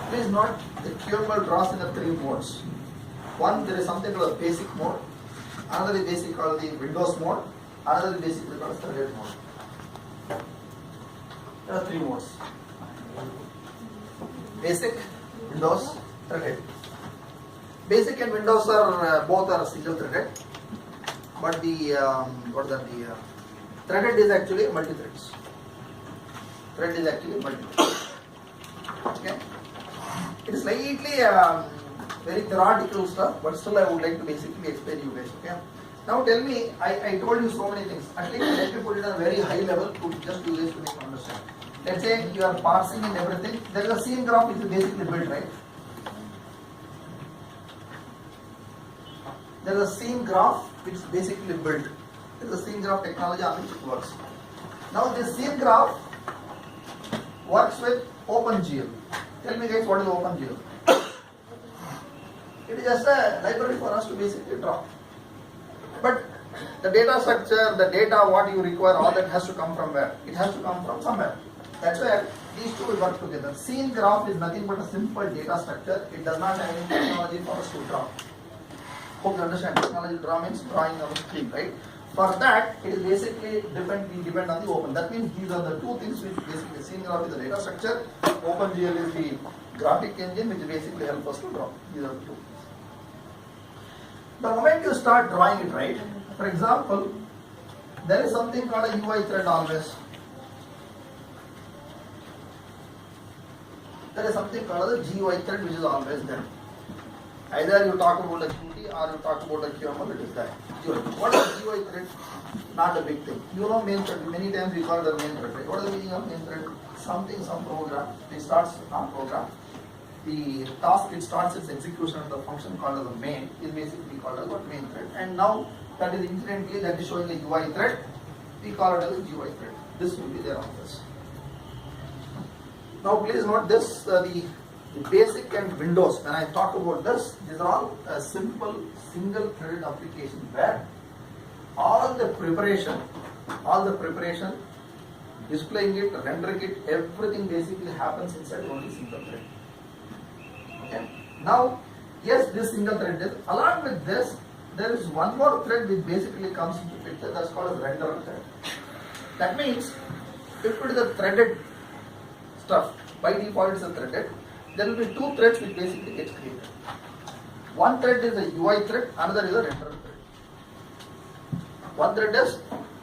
Please note the QML draws in the three modes. One, there is something called the basic mode. Another is basically called the Windows mode. Another is basically called the threaded mode. There are three modes. Basic, Windows, threaded. Basic and Windows are both are single threaded, but the threaded is actually multi-threads. Thread is actually multi-threads. Okay. It is slightly very theoretical stuff, but still I would like to basically explain you guys. Okay. Now tell me, I told you so many things. At least let me put it on a very high level to just you guys to make understand. Let's say you are parsing and everything. There is a scene graph which is basically built, right? There is a scene graph which is basically built. There is a scene graph technology on which it works. Now this scene graph works with OpenGL. Tell me guys, what is OpenGL? It is just a library for us to basically draw. But the data structure, the data what you require, all that has to come from where? It has to come from somewhere. That's where these two will work together. Scene graph is nothing but a simple data structure. It does not have any technology for us to draw. Hope you understand. Technology draw means drawing on the screen, right? For that, it is basically depend on the open. That means these are the two things which basically scene graph is the data structure. OpenGL is the graphic engine which basically helps us to draw. These are the two. The moment you start drawing it, right? For example, there is something called a UI thread always. There is something called a GUI thread which is always there. Either you talk about a Qt or you talk about a QML, it is there. GUI. What is GUI thread? Not a big thing. You know main thread. Many times we call it the main thread. Right? What is the meaning of main thread? Something, some program. It starts on program. The task it starts its execution of the function called as a main is basically called as what main thread. And now that is incidentally that is showing a UI thread. We call it as a GUI thread. This will be there on this. Now please note this, the basic and Windows, when I talk about this, these are all a simple single threaded application where all the preparation, displaying it, rendering it, everything basically happens inside only single thread. Okay. Now, yes, this single thread is, along with this, there is one more thread which basically comes into picture, that's called a renderer thread. That means, if it is a threaded stuff, by default it's a threaded, there will be two threads which basically gets created. One thread is a UI thread, another is a renderer thread. One thread is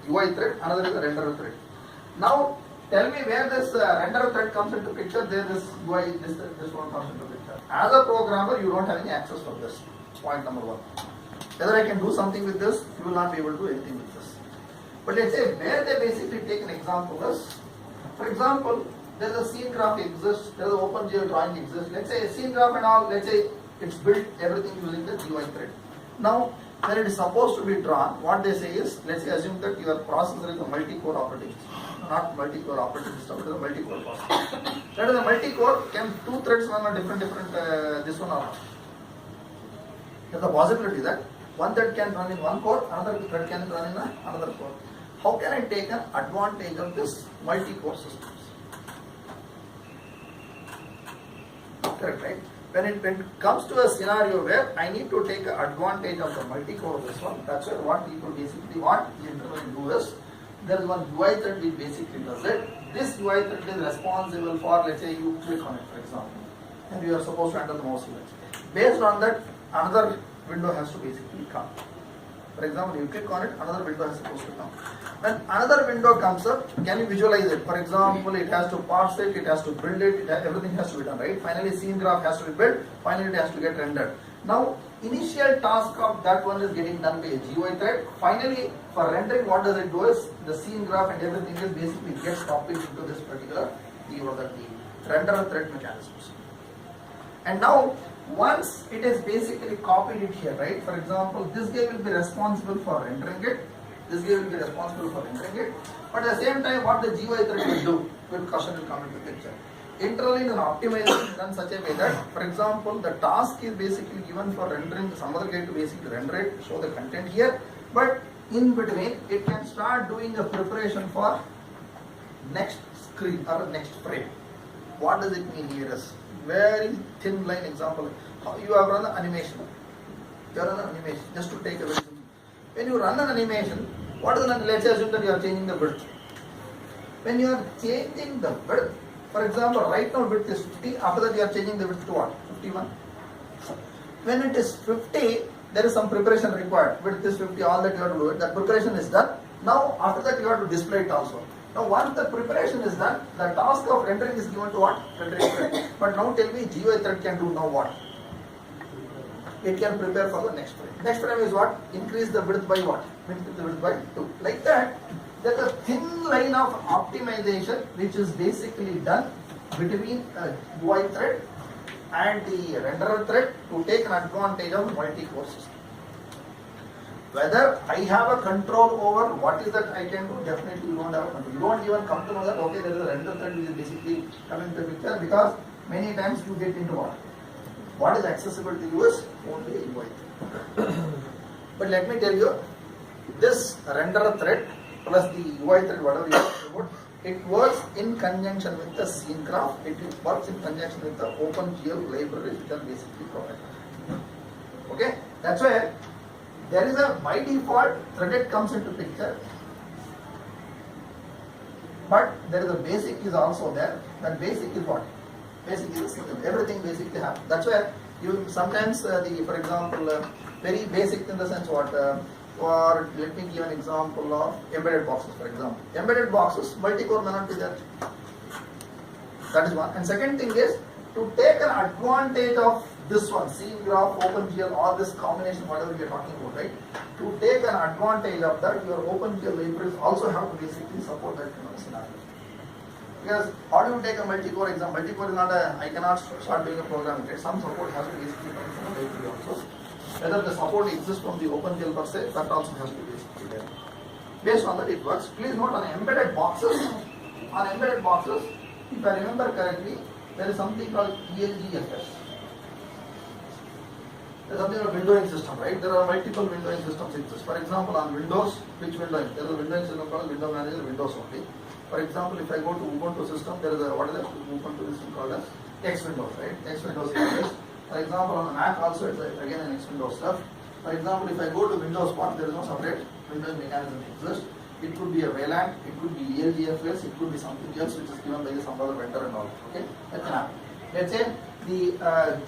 UI thread, another is a renderer thread. Now, tell me where this renderer thread comes into picture, there this UI, this one comes into picture. As a programmer, you don't have any access for this. Point number one. Whether I can do something with this, you will not be able to do anything with this. But let's say where they basically take an example is, for example, there is a scene graph exists, there is an OpenGL drawing exists. Let's say a scene graph and all, let's say it's built everything using the GUI thread. Now, when it is supposed to be drawn, what they say is, let's say assume that your processor is a multi-core operating system. Not multi-core operating system, it is a multi-core processor. That is a multi-core, can two threads run on different this one or not? There is a possibility that one thread can run in one core, another thread can run in another core. How can I take an advantage of this multi-core systems? Correct, right? When it comes to a scenario where I need to take advantage of the multi-core of this one, that's where what people basically want the internally do is, there is one UI thread which basically does it. This UI thread is responsible for, let's say you click on it for example, and you are supposed to enter the mouse image. Based on that, another window has to basically come. For example, you click on it, another window is supposed to come. When another window comes up, can you visualize it? For example, it has to parse it, it has to build it, everything has to be done, right? Finally, scene graph has to be built, finally it has to get rendered. Now, initial task of that one is getting done by a GUI thread. Finally, for rendering, what does it do is, the scene graph and everything is basically gets copied into this particular, the renderer thread mechanisms. And now, once it is basically copied it here, right? For example, this guy will be responsible for rendering it. This guy will be responsible for rendering it. But at the same time, what the GUI thread will do, will question will come into picture. Internally, an optimization is done such a way that, for example, the task is basically given for rendering, some other guy to basically render it, show the content here. But in between, it can start doing a preparation for next screen or next frame. What does it mean here is, very thin line example. You have run an animation. You have run an animation. Just to take a very simple. When you run an animation, what is the, let's assume that you are changing the width. When you are changing the width, for example, right now width is 50, after that you are changing the width to what? 51. When it is 50, there is some preparation required. Width is 50, all that you have to do it. That preparation is done. Now, after that you have to display it also. Now, once the preparation is done, the task of rendering is given to what? Rendering thread. But now tell me, GUI thread can do now what? It can prepare for the next frame. Next frame is what? Increase the width by what? Increase the width by 2. Like that, there is a thin line of optimization which is basically done between a UI thread and the renderer thread to take an advantage of multi-core system. Whether I have a control over what is that I can do, definitely you don't have a control. You don't even come to know that, okay, there is a render thread which is basically coming to the picture, because many times you get into what? What is accessible to you is only UI thread. But let me tell you, this renderer thread plus the UI thread, whatever you talk about, it works in conjunction with the scene graph. It works in conjunction with the OpenGL libraries which are basically provided. Okay, that's why there is a by default threaded comes into picture, but there is a basic is also there. That basic is what? Basic is everything basically happens. That's why you sometimes for example, very basic in the sense what. Or let me give an example of embedded boxes, for example. Embedded boxes, multi-core may not be there. That is one. And second thing is, to take an advantage of this one, scene graph, OpenGL, all this combination, whatever we are talking about, right? To take an advantage of that, your OpenGL libraries also have to basically support that kind of scenario. Because how do you take a multi-core exam? Multi-core is not a, I cannot start doing a programming, right? Some support has to basically come from the library also. Whether the support exists from the OpenGL per se, that also has to be basically there. Based on that it works. Please note on embedded boxes, if I remember correctly, there is something called ELGFS. There is something called windowing system, right? There are multiple windowing systems exist. For example, on Windows, which windowing? There is a windowing system called Window Manager, Windows only. For example, if I go to Ubuntu system, there is a, what is that? Ubuntu system called as X Windows, right? X Windows is. For example, on the Mac also, it's again an X Windows stuff. For example, if I go to Windows 1, there is no separate windowing mechanism exists. It could be a VLAN, it could be ELGFS, it could be something else which is given by some other vendor and all. Okay, that can happen. Let's say the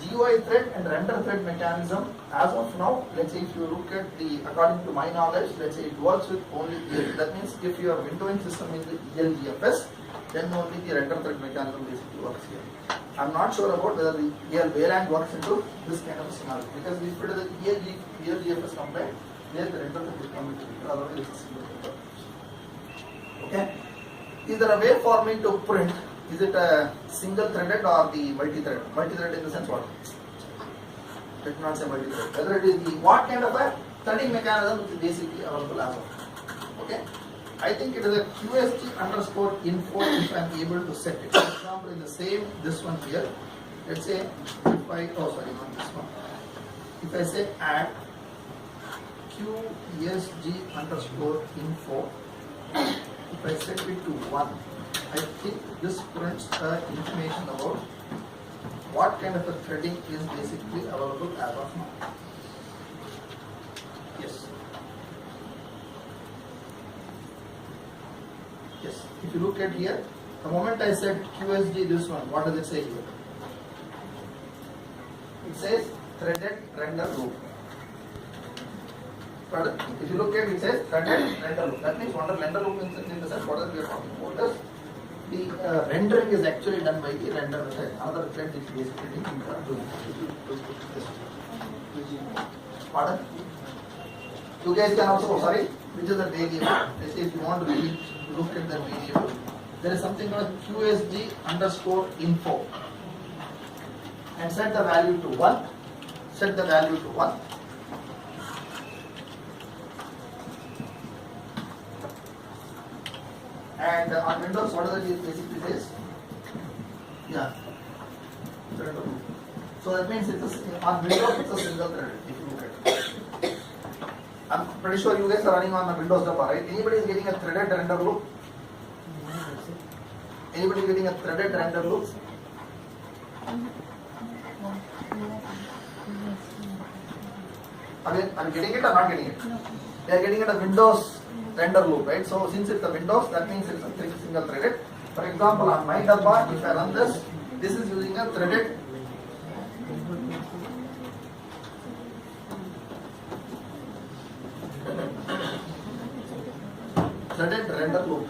GUI thread and render thread mechanism, as of now, let's say if you look at the, according to my knowledge, let's say it works with only EL. That means if your windowing system is the ELGFS, then only the render thread mechanism basically works here. I'm not sure about whether the VLAN works into this kind of scenario, because if it is the ELGFS compliant, then the render thread will come into it. Otherwise, it's a single thread. Okay. Is there a way for me to print? Is it a single threaded or the multi-thread? Multi-thread in the sense what? Let me not say multi-thread. Whether it is the what kind of a threading mechanism which is basically available as of now. Okay. I think it is a QSG underscore info if I am able to set it. For example, in the same, this one here, let's say if I, oh sorry, not this one. If I say add QSG underscore info, if I set it to 1, I think this prints the information about what kind of a threading is basically available as of now. Yes. Yes. If you look at here, the moment I said QSG this one, what does it say here? It says threaded render loop. Pardon? If you look at it, says threaded render loop. That means render loop in the sense what we are talking about is the rendering is actually done by the render thread. Another thread is basically doing. Pardon? You guys can also, sorry, which is the variable. Let's say if you want to really look at the variable, there is something called QSG underscore info. And set the value to 1. Set the value to 1. And on Windows, what does it basically says? Yeah. So that means on Windows it's a single thread if you look at it. I'm pretty sure you guys are running on the Windows Java, right? Anybody is getting a threaded render loop? Anybody getting a threaded render loop? Again, I'm getting it or not getting it? They are getting it a Windows render loop, right? So since it's a Windows, that means it's a single threaded. For example, on my dabba, if I run this is using a threaded render loop.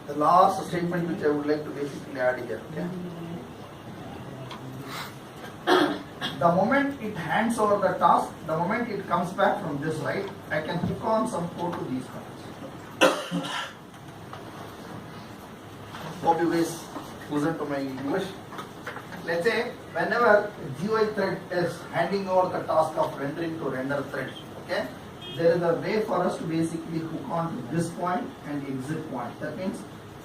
The last statement which I would like to basically add here. Okay? The moment it hands over the task, the moment it comes back from this side, I can hook on some code to these comments. Hope you guys listen to my English. Let's say whenever GUI thread is handing over the task of rendering to render thread, okay, there is a way for us to basically hook on to this point and exit point. That means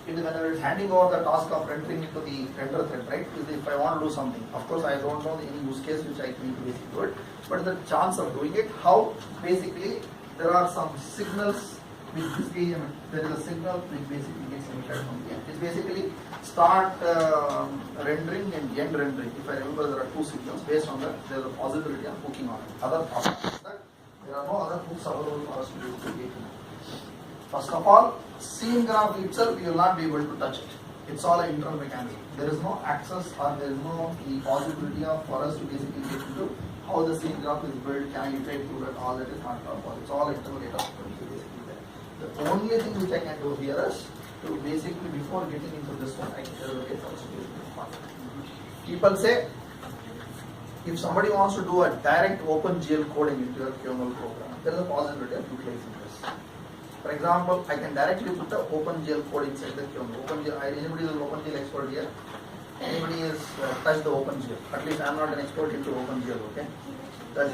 whenever it's handing over the task of rendering into the render thread, right? If I want to do something, of course I don't know any use case which I need to basically do it, but the chance of doing it, how basically there are some signals which basically there is a signal which basically gets emitted from the end. It's basically start rendering and end rendering. If I remember, there are two signals. Based on that, there is a possibility of hooking on it. Other problems that there are no other hooks available for us to do it. First of all, scene graph itself, you will not be able to touch it. It's all an internal mechanism. There is no access or there is no possibility of for us to basically get into how the scene graph is built, can you iterate through that, all that is not possible. It's all internal data. The only thing which I can do here is to basically, before getting into this one, I can tell you okay, first people say, if somebody wants to do a direct OpenGL coding into your QML program, there is a possibility of utilizing this. For example, I can directly put the OpenGL code inside the QML. Anybody is an OpenGL expert here? Anybody has touched the OpenGL? At least I am not an expert into OpenGL, okay? Because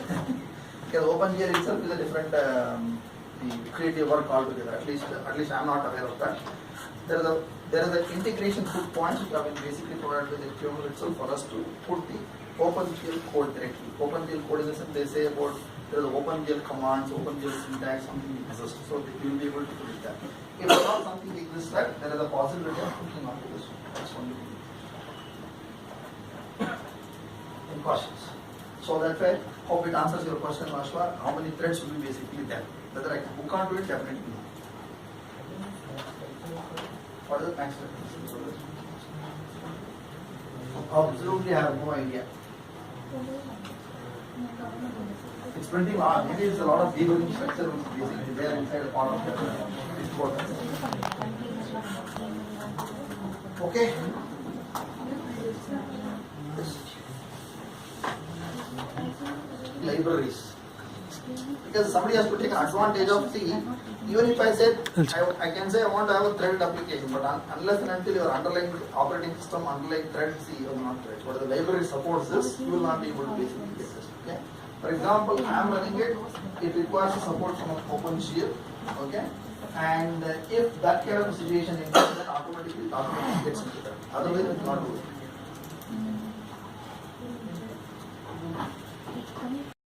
OpenGL itself is a different creative work altogether. At least I am not aware of that. There is an integration hook points which have been basically provided with the QML itself for us to put the OpenGL code directly. OpenGL code in the sense they say about there is OpenGL commands, OpenGL syntax, something exists, so you will be able to put it there. If not something exists there, there is a possibility of hooking onto this one. That's only thing. Any questions? So that way, hope it answers your question, Ashwa. How many threads will be basically there? Whether I can hook onto it, definitely no. What is the next step? Absolutely, I have no idea. It's printing on. Maybe it's a lot of debugging structure which is basically there inside a part of the code. Okay. Libraries. Because somebody has to take advantage of C. Even if I said, I can say I want to have a threaded application, but unless and until your underlying operating system, underlying thread C, or not threads, but the library supports this, you will not be able to basically get this. Okay? For example, I am running it, it requires support from OpenGL, okay? And if that kind of situation exists, then automatically gets into that. Otherwise, it will not do it.